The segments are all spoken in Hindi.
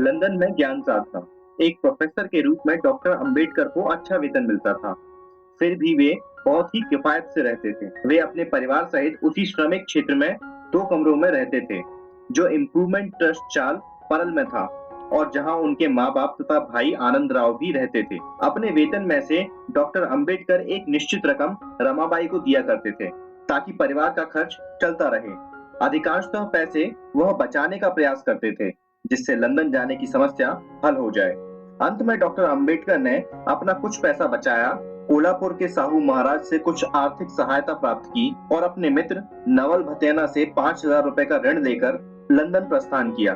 लंदन में ज्ञान साधना। एक प्रोफेसर के रूप में डॉक्टर अंबेडकर को अच्छा वेतन मिलता था। फिर भी वे बहुत ही किफायत से रहते थे। वे अपने परिवार सहित उसी श्रमिक क्षेत्र में 2 कमरों में रहते थे, जो इम्प्रूवमेंट ट्रस्ट चाल परल में था और जहां उनके माँ-बाप तथा भाई आनंद राव भी रहते थे। अपने वेतन में से डॉक्टर अंबेडकर एक निश्चित रकम रमाबाई को दिया करते थे, ताकि परिवार का खर्च चलता रहे। अधिकांशतः पैसे वह बचाने का प्रयास करते थे, जिससे लंदन जाने की समस्या हल हो जाए। अंत में डॉक्टर अंबेडकर ने अपना कुछ पैसा बचाया, कोल्हापुर के साहू महाराज से कुछ आर्थिक सहायता प्राप्त की और अपने मित्र नवल भतेना से 5,000 रुपए का ऋण लेकर लंदन प्रस्थान किया।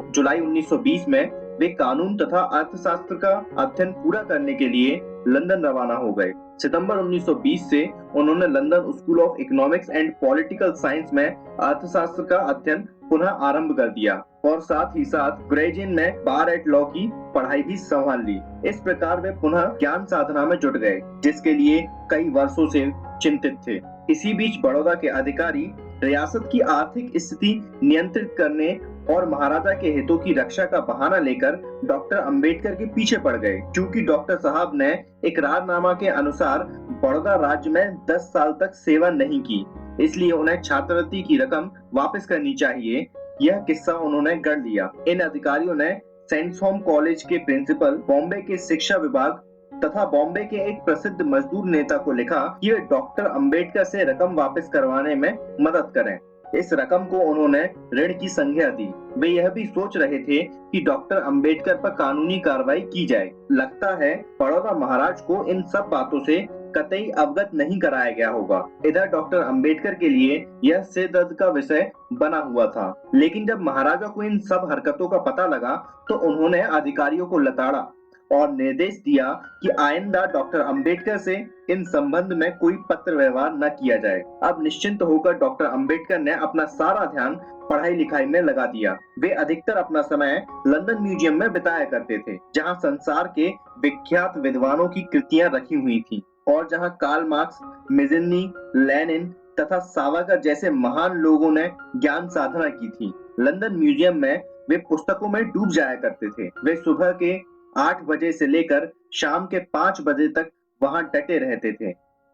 जुलाई 1920 में वे कानून तथा अर्थशास्त्र का अध्ययन पूरा करने के लिए लंदन रवाना हो गए। सितंबर 1920 से उन्होंने London school of economics and political science में अर्थशास्त्र का अध्ययन पुनः आरंभ कर दिया और साथ ही साथ ग्रेज इन में बार एट लॉ की पढ़ाई भी संभाल ली। इस प्रकार वे पुनः ज्ञान साधना में जुट गए, जिसके लिए कई वर्षों से चिंतित थे। इसी बीच बड़ौदा के अधिकारी रियासत की आर्थिक स्थिति नियंत्रित करने और महाराजा के हितों की रक्षा का बहाना लेकर डॉक्टर अंबेडकर के पीछे पड़ गए। चूंकि डॉक्टर साहब ने इकरारनामा के अनुसार बड़ौदा राज्य में 10 साल तक सेवा नहीं की, इसलिए उन्हें छात्रवृत्ति की रकम वापस करनी चाहिए। यह किस्सा उन्होंने गढ़ लिया। इन अधिकारियों ने सेंट होम कॉलेज के प्रिंसिपल, बॉम्बे के शिक्षा विभाग तथा बॉम्बे के एक प्रसिद्ध मजदूर नेता को लिखा कि वे डॉक्टर अंबेडकर से रकम वापस करवाने में मदद करें। इस रकम को उन्होंने ऋण की संज्ञा दी। वे यह भी सोच रहे थे कि डॉक्टर अंबेडकर पर कानूनी कार्रवाई की जाए। लगता है बड़ौदा महाराज को इन सब बातों से कतई अवगत नहीं कराया गया होगा। इधर डॉक्टर अंबेडकर के लिए यह सिर दर्द का विषय बना हुआ था, लेकिन जब महाराजा को इन सब हरकतों का पता लगा तो उन्होंने अधिकारियों को लताड़ा और निर्देश दिया कि आइंदा डॉक्टर अंबेडकर से इन संबंध में कोई पत्र व्यवहार न किया जाए। अब निश्चिंत होकर डॉक्टर अंबेडकर ने अपना सारा ध्यान पढ़ाई लिखाई में लगा दिया। वे अधिकतर अपना समय लंदन म्यूजियम में बिताया करते थे, जहां संसार के विख्यात विद्वानों की कृतियां रखी हुई थी और जहां कार्ल मार्क्स, मिजनी, लेनिन तथा सावरकर जैसे महान लोगों ने ज्ञान साधना की थी। लंदन म्यूजियम में वे पुस्तकों में डूब जाया करते थे। वे सुबह के 8 बजे से लेकर शाम के 5 बजे तक वहां डटे रहते थे।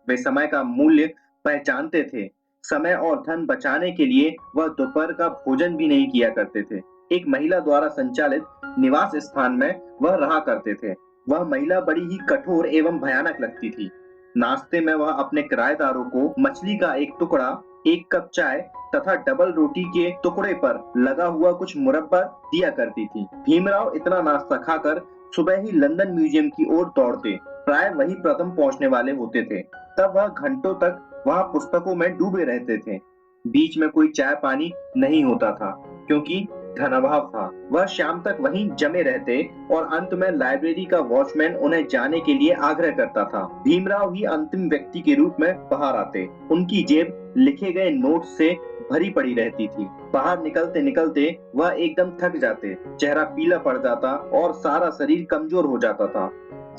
वे समय का मूल्य पहचानते थे। समय और धन बचाने के लिए वह दोपहर का भोजन भी नहीं किया करते थे। एक महिला द्वारा संचालित निवास स्थान में वह रहा करते थे। वह महिला बड़ी ही कठोर एवं भयानक लगती थी। नाश्ते में वह अपने किराएदारों को मछली का एक टुकड़ा, 1 कप चाय तथा डबल रोटी के टुकड़े पर लगा हुआ कुछ मुरब्बा दिया करती थी। भीमराव इतना नाश्ता खाकर सुबह ही लंदन म्यूजियम की ओर दौड़ते। प्राय वही प्रथम पहुंचने वाले होते थे। तब वह घंटों तक वहां पुस्तकों में डूबे रहते थे। बीच में कोई चाय पानी नहीं होता था, क्योंकि धन अभाव था। वह शाम तक वहीं जमे रहते और अंत में लाइब्रेरी का वॉचमैन उन्हें जाने के लिए आग्रह करता था। भीमराव ही अंतिम व्यक्ति के रूप में बाहर आते। उनकी जेब लिखे गए नोट से भरी पड़ी रहती थी। बाहर निकलते निकलते वह एकदम थक जाते, चेहरा पीला पड़ जाता और सारा शरीर कमजोर हो जाता था।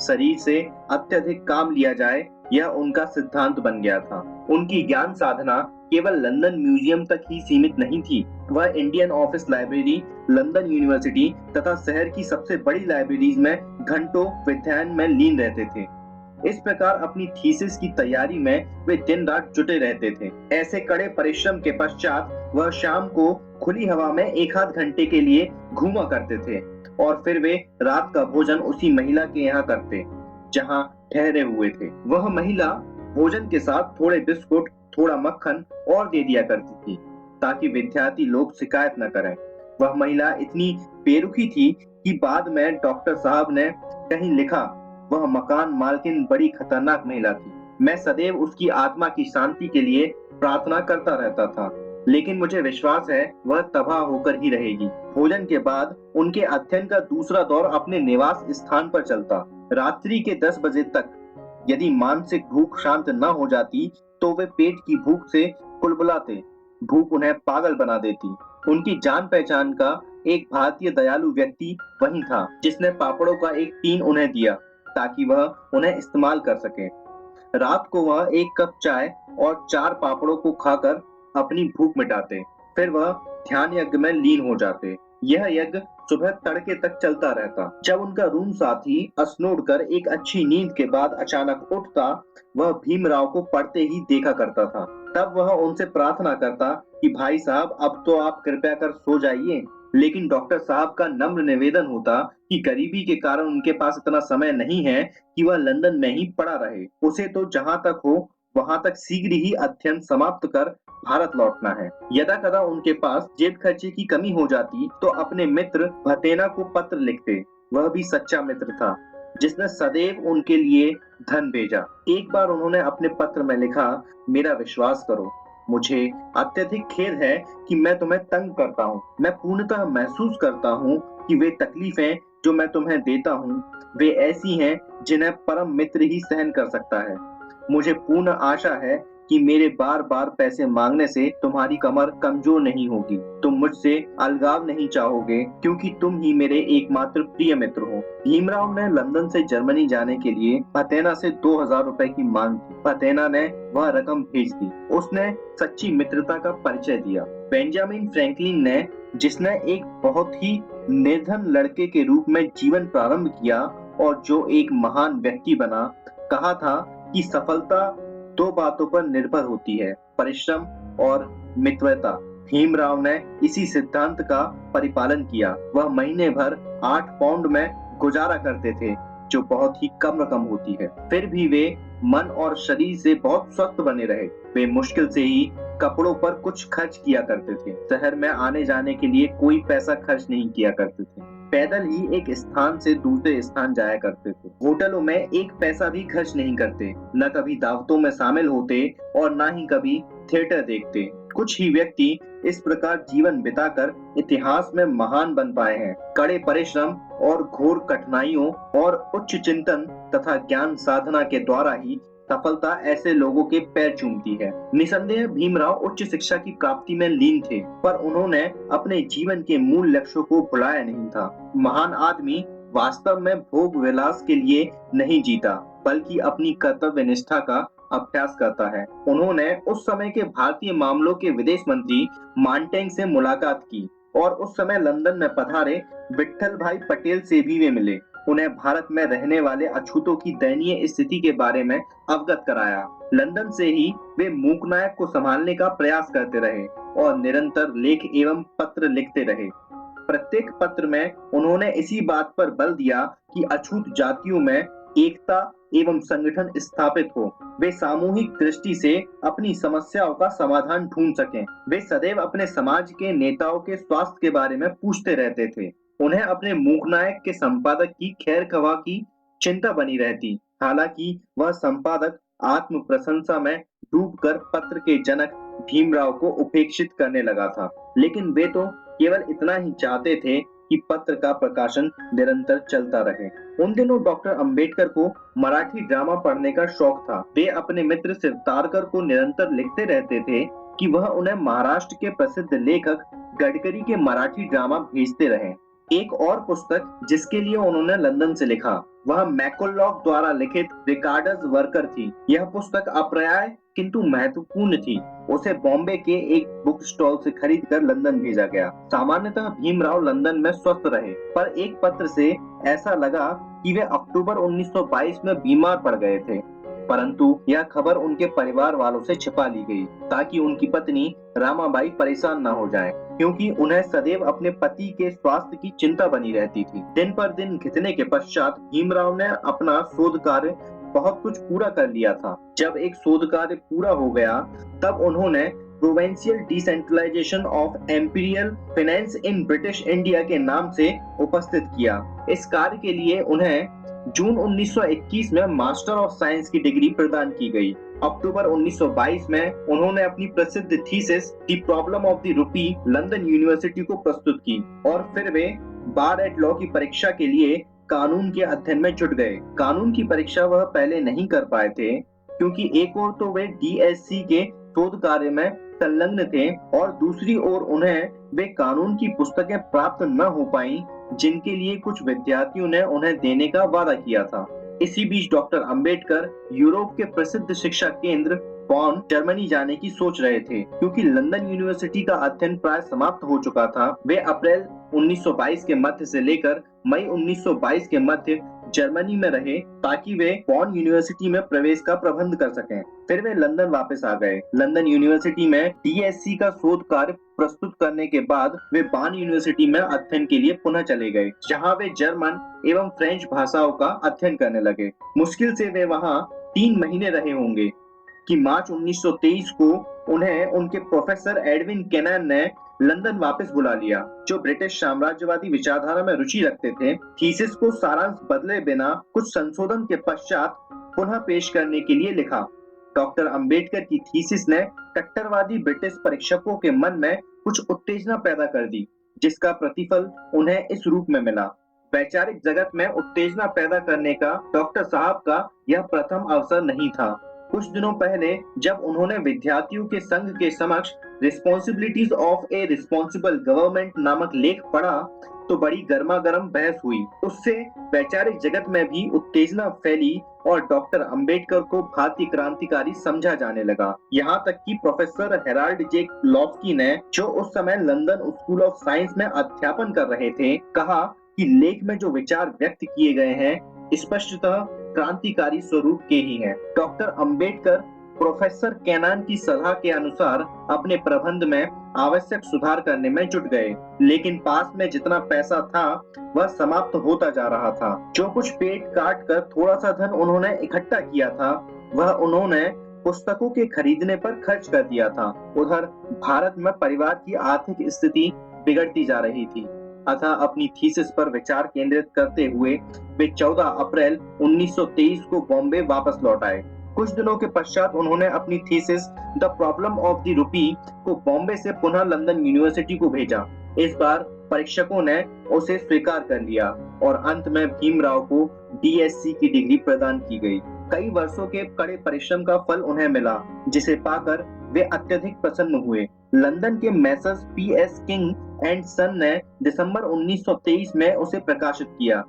शरीर से अत्यधिक काम लिया जाए, यह उनका सिद्धांत बन गया था। उनकी ज्ञान साधना केवल लंदन म्यूजियम तक ही सीमित नहीं थी। वह Indian office library, London university तथा शहर की सबसे बड़ी लाइब्रेरीज में घंटों विध्ययन में लीन रहते थे। इस प्रकार अपनी थीसिस की तैयारी में वे दिन रात जुटे रहते थे। ऐसे कड़े परिश्रम के पश्चात वह शाम को खुली हवा में 1 आध घंटे के लिए घूमा करते थे और फिर वे रात का भोजन उसी महिला के यहाँ करते, जहाँ ठहरे हुए थे। वह महिला भोजन के साथ थोड़े बिस्कुट, थोड़ा मक्खन और दे दिया करती थी, ताकि विद्यार्थी लोग शिकायत न करें। वह महिला इतनी बेरुखी थी कि बाद में डॉक्टर साहब ने कहीं लिखा, वह मकान मालकिन बड़ी खतरनाक महिला थी। मैं सदैव उसकी आत्मा की शांति के लिए प्रार्थना करता रहता था, लेकिन मुझे विश्वास है वह तबाह होकर ही रहेगी। भोजन के बाद उनके अध्ययन का दूसरा दौर अपने निवास स्थान पर चलता। रात्रि के 10 बजे तक यदि मानसिक भूख शांत न हो जाती तो वे पेट की भूख से कुलबुलाते। भूख उन्हें पागल बना देती। उनकी जान पहचान का एक भारतीय दयालु व्यक्ति वही था, जिसने पापड़ों का एक टीन उन्हें दिया ताकि वह उन्हें इस्तेमाल कर सके। रात को वह 1 कप चाय और 4 पापड़ों को खाकर अपनी भूख मिटाते। फिर वह ध्यान यज्ञ में लीन हो जाते। यह यज्ञ सुबह तड़के तक चलता रहता। जब उनका रूम साथी अस्नोडकर एक अच्छी नींद के बाद अचानक उठता, वह भीमराव को पढ़ते ही देखा करता था। तब वह उनसे प्रार्थना करता कि भाई साहब, अब तो आप कृपया कर सो जाइए। लेकिन डॉक्टर साहब का नम्र निवेदन होता कि गरीबी के कारण उनके पास इतना समय नहीं है कि वह लंदन में ही पड़ा रहे। उसे तो जहां तक हो वहां तक शीघ्र ही अध्ययन समाप्त कर भारत लौटना है। यदा-कदा उनके पास जेब खर्चे की कमी हो जाती तो अपने मित्र भतेना को पत्र लिखते। वह भी सच्चा मित्र था, जिसने सदैव उनके लिए धन भेजा। एक बार उन्होंने अपने पत्र में लिखा, मेरा विश्वास करो, मुझे अत्यधिक खेद है कि मैं तुम्हें तंग करता हूँ। मैं पूर्णतः महसूस करता हूँ कि वे तकलीफें जो मैं तुम्हें देता हूँ, वे ऐसी हैं जिन्हें परम मित्र ही सहन कर सकता है। मुझे पूर्ण आशा है कि मेरे बार-बार पैसे मांगने से तुम्हारी कमर कमजोर नहीं होगी। तुम मुझसे अलगाव नहीं चाहोगे क्योंकि तुम ही मेरे एकमात्र प्रिय मित्र हो। भीमराव ने लंदन से जर्मनी जाने के लिए भतेना से 2000 रुपए की मांग की। भतेना ने वह रकम भेज दी। उसने सच्ची मित्रता का परिचय दिया। बेंजामिन फ्रैंकलिन ने, जिसने एक बहुत ही निर्धन लड़के के रूप में जीवन प्रारंभ किया और जो एक महान व्यक्ति बना, कहा था कि सफलता दो बातों पर निर्भर होती है, परिश्रम और मित्रता। भीमराव ने इसी सिद्धांत का परिपालन किया। वह महीने भर 8 पाउंड में गुजारा करते थे, जो बहुत ही कम रकम होती है। फिर भी वे मन और शरीर से बहुत स्वस्थ बने रहे। वे मुश्किल से ही कपड़ों पर कुछ खर्च किया करते थे। शहर में आने जाने के लिए कोई पैसा खर्च नहीं किया करते थे। पैदल ही एक स्थान से दूसरे स्थान जाया करते थे। होटलों में एक पैसा भी खर्च नहीं करते, न कभी दावतों में शामिल होते और न ही कभी थिएटर देखते। कुछ ही व्यक्ति इस प्रकार जीवन बिताकर इतिहास में महान बन पाए हैं। कड़े परिश्रम और घोर कठिनाइयों और उच्च चिंतन तथा ज्ञान साधना के द्वारा ही सफलता ऐसे लोगों के पैर चूमती है। निसंदेह भीमराव उच्च शिक्षा की प्राप्ति में लीन थे, पर उन्होंने अपने जीवन के मूल लक्ष्यों को भुलाया नहीं था। महान आदमी वास्तव में भोग विलास के लिए नहीं जीता, बल्कि अपनी कर्तव्य निष्ठा का अभ्यास करता है। उन्होंने उस समय के भारतीय मामलों के विदेश मंत्री मांटेंग से मुलाकात की और उस समय लंदन में पधारे विट्ठल भाई पटेल से भी वे मिले। उन्हें भारत में रहने वाले अछूतों की दयनीय स्थिति के बारे में अवगत कराया। लंदन से ही वे मूकनायक को संभालने का प्रयास करते रहे और निरंतर लेख एवं पत्र लिखते रहे। प्रत्येक पत्र में उन्होंने इसी बात पर बल दिया कि अछूत जातियों में एकता एवं संगठन स्थापित हो। वे सामूहिक दृष्टि से अपनी समस्याओं का समाधान ढूंढ सकें। वे सदैव अपने समाज के नेताओं के स्वास्थ्य के बारे में पूछते रहते थे। उन्हें अपने मूकनायक के संपादक की खैर-खवाह की चिंता बनी रहती। हालांकि वह संपादक आत्म प्रशंसा में डूबकर पत्र के जनक भीमराव को उपेक्षित करने लगा था। लेकिन वे तो केवल इतना ही चाहते थे कि पत्र का प्रकाशन निरंतर चलता रहे। उन दिनों डॉक्टर अंबेडकर को मराठी ड्रामा पढ़ने का शौक था। वे अपने मित्र सिरतारकर को निरंतर लिखते रहते थे कि वह उन्हें महाराष्ट्र के प्रसिद्ध लेखक गडकरी के मराठी ड्रामा भेजते रहें। एक और पुस्तक जिसके लिए उन्होंने लंदन से लिखा, वह मैकोलॉक द्वारा लिखित रिकार्डस वर्कर थी। यह पुस्तक अप्राय किंतु महत्वपूर्ण थी। उसे बॉम्बे के एक बुक स्टॉल से खरीदकर लंदन भेजा गया। सामान्यतः भीमराव लंदन में स्वस्थ रहे, पर एक पत्र से ऐसा लगा कि वे अक्टूबर 1922 में बीमार पड़ गए थे। परंतु यह खबर उनके परिवार वालों से छिपा ली गई ताकि उनकी पत्नी रामाबाई परेशान न हो जाएं, क्योंकि उन्हें सदैव अपने पति के स्वास्थ्य की चिंता बनी रहती थी। दिन पर दिन घिसने के पश्चात भीमराव ने अपना शोध कार्य बहुत कुछ पूरा कर लिया था। जब एक शोध कार्य पूरा हो गया, तब उन्होंने provincial decentralization of imperial finance in British India के नाम से उपस्थित किया। इस कार्य के लिए उन्हें जून 1921 में मास्टर ऑफ साइंस की डिग्री प्रदान की गई। अक्टूबर 1922 में उन्होंने अपनी प्रसिद्ध thesis the problem of the rupee London university को प्रस्तुत की और फिर वे बार एट लॉ की परीक्षा के लिए कानून के अध्ययन में जुट गए। कानून की परीक्षा वह पहले नहीं कर पाए थे, क्योंकि एक ओर तो वे डीएससी के शोध कार्य में संलग्न थे और दूसरी ओर उन्हें वे कानून की पुस्तकें प्राप्त न हो पाई जिनके लिए कुछ विद्यार्थियों ने उन्हें देने का वादा किया था। इसी बीच डॉक्टर अंबेडकर यूरोप के प्रसिद्ध शिक्षा केंद्र बॉन जर्मनी जाने की सोच रहे थे। क्योंकि लंदन यूनिवर्सिटी का अध्ययन प्राय समाप्त हो चुका था, वे अप्रैल 1922 के मध्य से लेकर मई 1922 के मध्य जर्मनी में रहे ताकि वे बॉन यूनिवर्सिटी में प्रवेश का प्रबंध कर सकें। फिर वे लंदन वापस आ गए। लंदन यूनिवर्सिटी में डीएससी का शोध कार्य प्रस्तुत करने के बाद वे बॉन यूनिवर्सिटी में अध्ययन के लिए पुनः चले गए, जहां वे जर्मन एवं फ्रेंच भाषाओं का अध्ययन करने लगे। मुश्किल से वे वहां 3 महीने रहे होंगे कि मार्च 1923 को उन्हें उनके प्रोफेसर एडविन केनन ने लंदन वापस बुला लिया, जो ब्रिटिश साम्राज्यवादी विचारधारा में रुचि रखते थे। थीसिस को सारांश बदले बिना कुछ संशोधन के पश्चात पुनः पेश करने के लिए लिखा। डॉक्टर अंबेडकर की थीसिस ने कट्टरवादी ब्रिटिश परीक्षकों के मन में कुछ उत्तेजना पैदा कर दी, जिसका प्रतिफल उन्हें इस रूप में मिला। वैचारिक जगत में उत्तेजना पैदा करने का डॉक्टर साहब का यह प्रथम अवसर नहीं था। कुछ दिनों पहले जब उन्होंने विद्यार्थियों के संघ के समक्ष responsibilities of A responsible government नामक लेख पढ़ा, तो बड़ी गर्मागर्म बहस हुई। उससे वैचारिक जगत में भी उत्तेजना फैली और डॉक्टर अंबेडकर को भारतीय क्रांतिकारी समझा जाने लगा। यहाँ तक कि प्रोफेसर हेराल्ड जे लॉफ्की ने, जो उस समय लंदन स्कूल ऑफ साइंस में अध्यापन कर रहे थे, कहा कि लेख में जो विचार व्यक्त किए गए हैं स्पष्टतः क्रांतिकारी स्वरूप के ही हैं। डॉक्टर अंबेडकर प्रोफेसर केनान की सलाह के अनुसार अपने प्रबंध में आवश्यक सुधार करने में जुट गए, लेकिन पास में जितना पैसा था वह समाप्त होता जा रहा था। जो कुछ पेट काट कर थोड़ा सा धन उन्होंने इकट्ठा किया था, वह उन्होंने पुस्तकों के खरीदने पर खर्च कर दिया था। उधर भारत में परिवार की आर्थिक स्थिति बिगड़ती जा रही थी। अतः अपनी थीसिस पर विचार केंद्रित करते हुए वे 14 अप्रैल 1923 को बॉम्बे वापस लौट आए। कुछ दिनों के पश्चात उन्होंने अपनी thesis the problem of the rupee को बॉम्बे से पुनः लंदन यूनिवर्सिटी को भेजा। इस बार परीक्षकों ने उसे स्वीकार कर लिया और अंत में भीमराव को डीएससी की डिग्री प्रदान की गई। कई वर्षों के कड़े परिश्रम का फल उन्हें मिला, जिसे पाकर वे अत्यधिक प्रसन्न हुए। लंदन के मैसर्स पीएस किंग एंड सन ने दिसंबर 1923 में उसे प्रकाशित किया।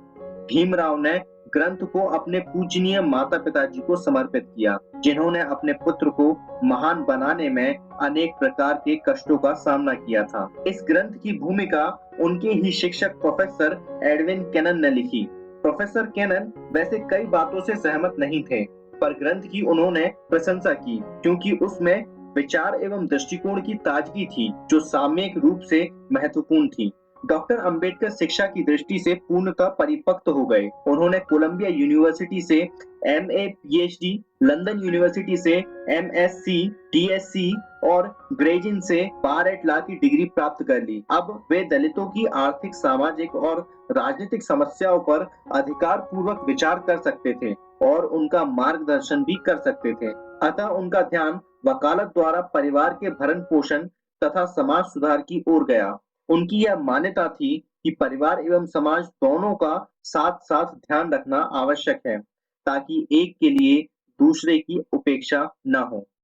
भीमराव ने ग्रंथ को अपने पूजनीय माता पिताजी को समर्पित किया, जिन्होंने अपने पुत्र को महान बनाने में अनेक प्रकार के कष्टों का सामना किया था। इस ग्रंथ की भूमिका उनके ही शिक्षक प्रोफेसर एडविन केनन ने लिखी। प्रोफेसर केनन वैसे कई बातों से सहमत नहीं थे, पर ग्रंथ की उन्होंने प्रशंसा की, क्योंकि उसमें विचार एवं दृष्टिकोण की ताजगी थी, जो सामयिक रूप से महत्वपूर्ण थी। डॉक्टर अंबेडकर शिक्षा की दृष्टि से पूर्णतः परिपक्व हो गए। उन्होंने कोलंबिया यूनिवर्सिटी से एमए, पीएचडी, लंदन यूनिवर्सिटी से एमएससी, डीएससी और ग्रेजिन से बार एट लॉ की डिग्री प्राप्त कर ली। अब वे दलितों की आर्थिक, सामाजिक और राजनीतिक समस्याओं पर अधिकार पूर्वक विचार कर सकते थे और उनका मार्गदर्शन भी कर सकते थे। अतः उनका ध्यान वकालत द्वारा परिवार के भरण पोषण तथा समाज सुधार की ओर गया। उनकी यह मान्यता थी कि परिवार एवं समाज दोनों का साथ साथ ध्यान रखना आवश्यक है, ताकि एक के लिए दूसरे की उपेक्षा न हो।